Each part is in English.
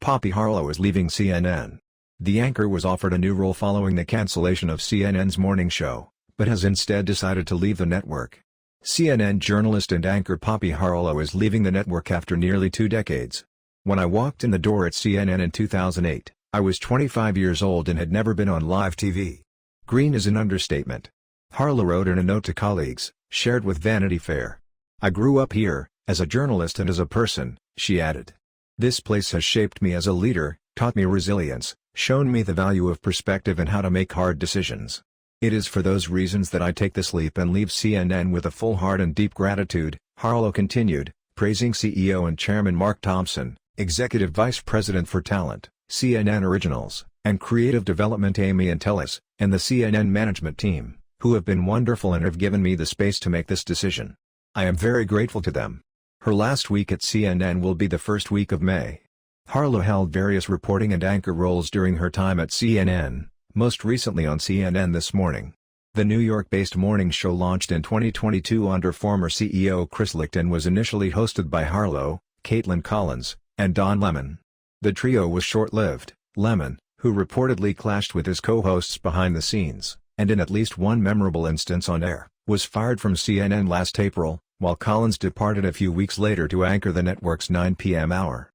Poppy Harlow is leaving CNN. The anchor was offered a new role following the cancellation of CNN's morning show, but has instead decided to leave the network. CNN journalist and anchor Poppy Harlow is leaving the network after nearly 2 decades. "When I walked in the door at CNN in 2008, I was 25 years old and had never been on live TV. Green is an understatement," Harlow wrote in a note to colleagues, shared with Vanity Fair. "I grew up here, as a journalist and as a person," she added. "This place has shaped me as a leader, taught me resilience, shown me the value of perspective and how to make hard decisions. It is for those reasons that I take this leap and leave CNN with a full heart and deep gratitude," Harlow continued, praising CEO and Chairman Mark Thompson, Executive Vice President for Talent, CNN Originals, and Creative Development Amy Entelis, and the CNN management team, who have been wonderful and have given me the space to make this decision. I am very grateful to them. Her last week at CNN will be the first week of May. Harlow held various reporting and anchor roles during her time at CNN, most recently on CNN This Morning. The New York-based morning show launched in 2022 under former CEO Chris Licht and was initially hosted by Harlow, Caitlin Collins, and Don Lemon. The trio was short-lived. Lemon, who reportedly clashed with his co-hosts behind the scenes, and in at least one memorable instance on air, was fired from CNN last April, while Collins departed a few weeks later to anchor the network's 9 p.m. hour.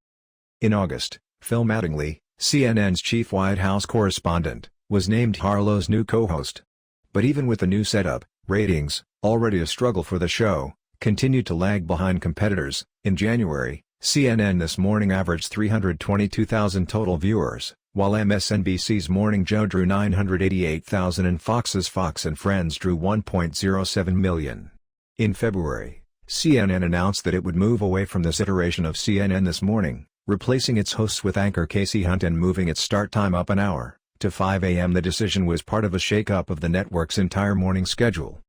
In August, Phil Mattingly, CNN's chief White House correspondent, was named Harlow's new co-host. But even with the new setup, ratings, already a struggle for the show, continued to lag behind competitors. In January, CNN This Morning averaged 322,000 total viewers, while MSNBC's Morning Joe drew 988,000 and Fox's Fox and Friends drew 1.07 million. In February, CNN announced that it would move away from this iteration of CNN This Morning, replacing its hosts with anchor Casey Hunt and moving its start time up an hour, to 5 a.m. The decision was part of a shake-up of the network's entire morning schedule.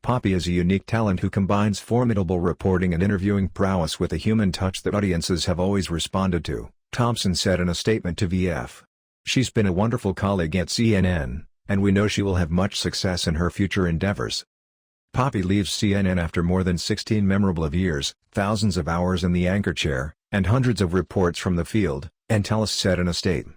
Poppy is a unique talent who combines formidable reporting and interviewing prowess with a human touch that audiences have always responded to, Thompson said in a statement to VF. "She's been a wonderful colleague at CNN, and we know she will have much success in her future endeavors." Poppy leaves CNN after more than 16 memorable years, thousands of hours in the anchor chair, and hundreds of reports from the field, Entelis said in a statement.